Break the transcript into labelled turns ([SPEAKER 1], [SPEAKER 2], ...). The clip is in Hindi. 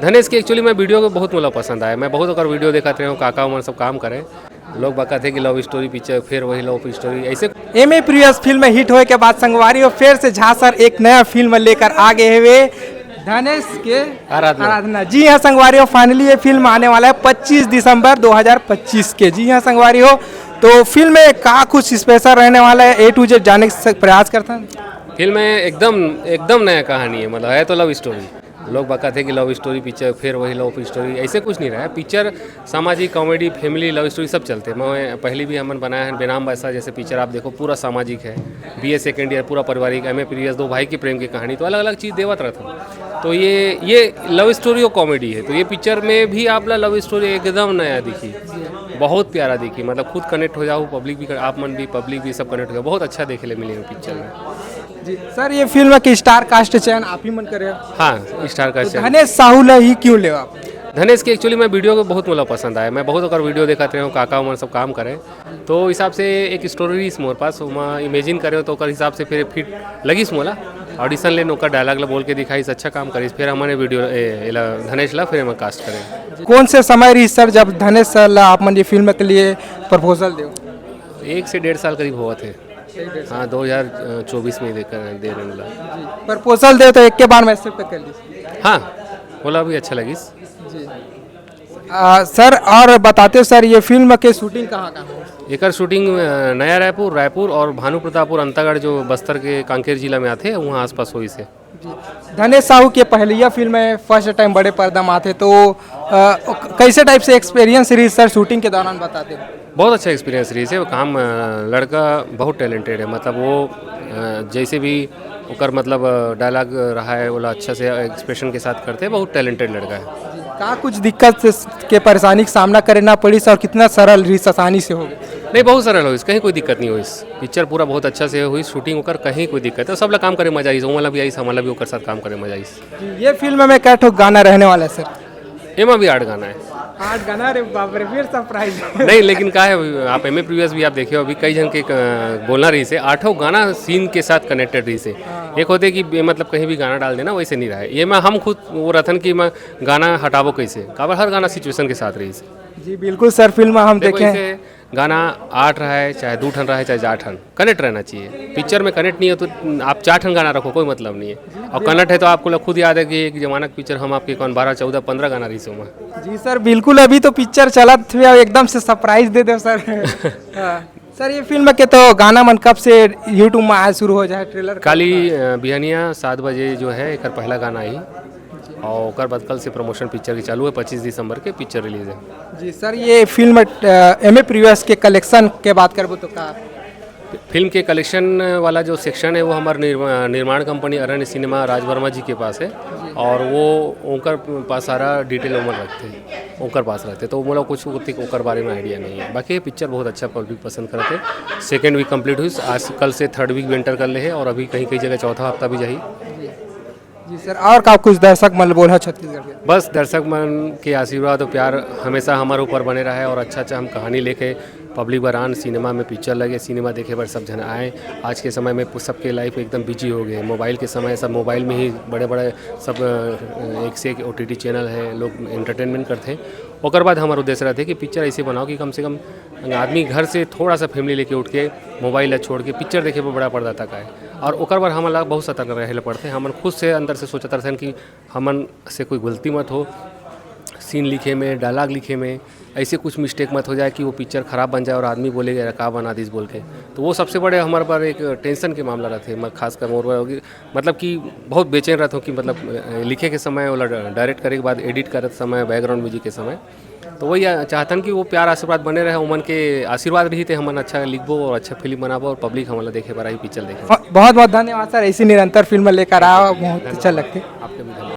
[SPEAKER 1] धनेश की एक्चुअली मैं वीडियो को बहुत मुझे पसंद आया। मैं बहुत अगर वीडियो देखते रहे काका उमर सब काम करे लोग बता थे कि लव स्टोरी पिक्चर फिर वही लव स्टोरी ऐसे
[SPEAKER 2] एम प्रियस फिल्म हिट होने के बाद संगवारी और फिर से झा सर एक नया फिल्म लेकर आ गए हुए धनेश के आराधना। जी हाँ संगवारी हो, फाइनली ये फिल्म आने वाला है 25 दिसंबर 2025 के। जी हाँ संगवारी हो, तो फिल्म में का कुछ स्पेशल रहने वाला है, A to Z जाने का प्रयास करता है।
[SPEAKER 1] फिल्म में एकदम नया कहानी है। मतलब है तो लव स्टोरी, लोग बता थे कि लव स्टोरी पिक्चर फिर वही लव स्टोरी ऐसे कुछ नहीं रहा है। पिक्चर सामाजिक कॉमेडी फैमिली लव स्टोरी सब चलते हैं। मैं पहले भी हमने बनाया है बेनाम वैसा जैसे पिक्चर आप देखो पूरा सामाजिक है। BA सेकेंड ईयर पूरा पारिवारिक, MA प्रीवियस, दो भाई की प्रेम की कहानी, तो अलग अलग चीज़ देवत रहता। तो ये लव स्टोरी और कॉमेडी है। तो ये पिक्चर में भी आप लव स्टोरी एकदम नया दिखी, बहुत प्यारा दिखी। मतलब खुद कनेक्ट हो जाओ, पब्लिक भी आप मन भी पब्लिक भी सब कनेक्ट हो जाओ। बहुत अच्छा देखे मिले पिक्चर में।
[SPEAKER 2] जी सर, ये फिल्म की स्टार कास्ट चयन आप ही मन करे।
[SPEAKER 1] हाँ स्टार कास्ट
[SPEAKER 2] तो धनेश साहुल ही क्यों ले आप?
[SPEAKER 1] धनेश की एक्चुअली मैं वीडियो को बहुत मुझे पसंद आया। मैं बहुत अगर वीडियो देखते रहे काका उमर सब काम करे तो हिसाब से एक स्टोरी मोर पास मैं इमेजिन करे तो हिसाब से फिर फिट लगी मोला ऑडिशन ले नौकर डायलॉग बोल के दिखाई अच्छा काम करी। फिर हमारे वीडियो धनेश ला फिर हम कास्ट करें।
[SPEAKER 2] कौन से समय रही सर जब धनेश सर ला आप मन ये फिल्म के लिए प्रपोजल दे?
[SPEAKER 1] 1 से 1.5 साल करीब हुआ थे। हाँ 2024 में दे रहे बोला
[SPEAKER 2] प्रपोजल दे तो एक के बार में एक्सेप्ट कर ली।
[SPEAKER 1] हाँ बोला भी अच्छा लगी
[SPEAKER 2] जी। सर और बताते सर ये फिल्म के शूटिंग कहाँ है?
[SPEAKER 1] एक शूटिंग नया रायपुर और भानु प्रतापपुर अंतागढ़ जो बस्तर के कांकेर जिला में आते हैं वहाँ आसपास हुई से।
[SPEAKER 2] धनेश साहू की पहली फिल्म है, फर्स्ट टाइम बड़े पर्दा में आते, तो कैसे टाइप से एक्सपीरियंस रही सर शूटिंग के दौरान बताते हैं?
[SPEAKER 1] बहुत अच्छा एक्सपीरियंस रही है। काम लड़का बहुत टैलेंटेड है। मतलब वो जैसे भी ओकर मतलब डायलॉग रहा है बोला अच्छा से एक्सप्रेशन के साथ करते हैं। बहुत टैलेंटेड लड़का है।
[SPEAKER 2] का कुछ दिक्कत के परेशानी का सामना करना पड़ी और कितना सरल रही, आसानी से हो गई?
[SPEAKER 1] नहीं बहुत सरल हो, कहीं कोई दिक्कत नहीं हुई। पिक्चर पूरा बहुत अच्छा से हुई, शूटिंग होकर कहीं कोई दिक्कत है। सब लोग काम करे मजा आई, वाला भी आई, हमारा भी होकर साथ काम करे मजा आई।
[SPEAKER 2] ये फिल्म में क्या ठोक गाना रहने वाला है सर?
[SPEAKER 1] एमा भी 8 गाना है।
[SPEAKER 2] 8 गाना? अरे बाप रे, फिर सरप्राइज।
[SPEAKER 1] नहीं लेकिन क्या है आप MA प्रीवियस भी आप देखे अभी कई जन के बोलना रही से 8 गाना सीन के साथ कनेक्टेड रही से। एक होते कि मतलब कहीं भी गाना डाल देना वैसे नहीं रहा है। ये मैं हम खुद वो रथन कि मैं गाना हटाबो कैसे, काबर हर गाना सिचुएशन के साथ रही से।
[SPEAKER 2] जी बिल्कुल सर, फिल्म हम देखें
[SPEAKER 1] गाना 8 रहा है चाहे 2 ठन रहा है चाहे 4 ठन, कनेक्ट रहना चाहिए। पिक्चर में कनेक्ट नहीं हो तो आप 4 ठन गाना रखो कोई मतलब नहीं है। और कनेक्ट है तो आपको खुद याद है कि एक जमाना का पिक्चर हम आपके कौन 12, 14, 15 गाना रही से।
[SPEAKER 2] जी सर बिल्कुल, अभी तो पिक्चर चला एकदम से सरप्राइज दे दे सर। सर ये फिल्म के तो गाना मन कब से यूट्यूब में आया शुरू हो जाए? ट्रेलर
[SPEAKER 1] काली बिहनिया 7 बजे जो है एक पहला गाना आई और बाद कल से प्रमोशन पिक्चर की चालू है। 25 दिसंबर के पिक्चर रिलीज है। जी
[SPEAKER 2] सर ये फिल्म MA प्रीवियस के कलेक्शन के बात करबो तो का
[SPEAKER 1] फिल्म के कलेक्शन वाला जो सेक्शन है वो हमारे निर्माण कंपनी अरण्य सिनेमा राजवर्मा जी के पास है और वो ओकर पास सारा डिटेल उमर रखते हैं, ओकर पास रहते तो वो कुछ ओकर बारे में आइडिया नहीं है। बाकी पिक्चर बहुत अच्छा पब्लिक पसंद करते। 2nd वीक कंप्लीट हुई, आज कल से 3rd वीक भी एंटर कर ले है और अभी कहीं कहीं जगह 4था हफ्ता भी जाही।
[SPEAKER 2] जी सर, और का कुछ दर्शक मन बोल है छत्तीसगढ़ के?
[SPEAKER 1] बस दर्शक मन के आशीर्वाद और प्यार हमेशा हमारे ऊपर बने रहा है और अच्छा हम कहानी लेके पब्लिक बरान सिनेमा में पिक्चर लगे, सिनेमा देखे पर सब जन आए। आज के समय में सबके लाइफ एकदम बिजी हो गए। मोबाइल के समय सब मोबाइल में ही बड़े बड़े सब एक से एक OTT चैनल है, लोग एंटरटेनमेंट करते हैं। और बाद हमारा उद्देश्य रहते कि पिक्चर ऐसे बनाओ कि कम से कम आदमी घर से थोड़ा सा फैमिली लेके उठ के मोबाइल छोड़ के पिक्चर देखे पर बड़ा पर्दा तक आए। और ओकर बाद हमारा बहुत सतर्क रहे पड़ते हैं। हमन खुद से अंदर से सोचते रहते हैं कि हमन से कोई गलती मत हो, सीन लिखे में डायलॉग लिखे में ऐसे कुछ मिस्टेक मत हो जाए कि वो पिक्चर ख़राब बन जाए और आदमी बोलेगा का बना दिस बोल के। तो वो सबसे बड़े हमारे पर एक टेंशन के मामला रहते हैं। खासकर मोर मतलब कि बहुत बेचैन रहता हूँ कि मतलब लिखे के समय वाला डायरेक्ट करे के बाद एडिट करते समय बैकग्राउंड म्यूजिक के समय तो वही चाहतन कि वो प्यार आशीर्वाद बने रहे। उमन के आशीर्वाद रही थे हमन अच्छा लिखबो और अच्छा फिल्म बनाबो और पब्लिक हमारा देखे बड़ा ही पिक्चर देखे।
[SPEAKER 2] बहुत बहुत धन्यवाद सर, ऐसी निरंतर फिल्म लेकर आओ, बहुत अच्छा लगती है।
[SPEAKER 1] आपके भी धन्यवाद।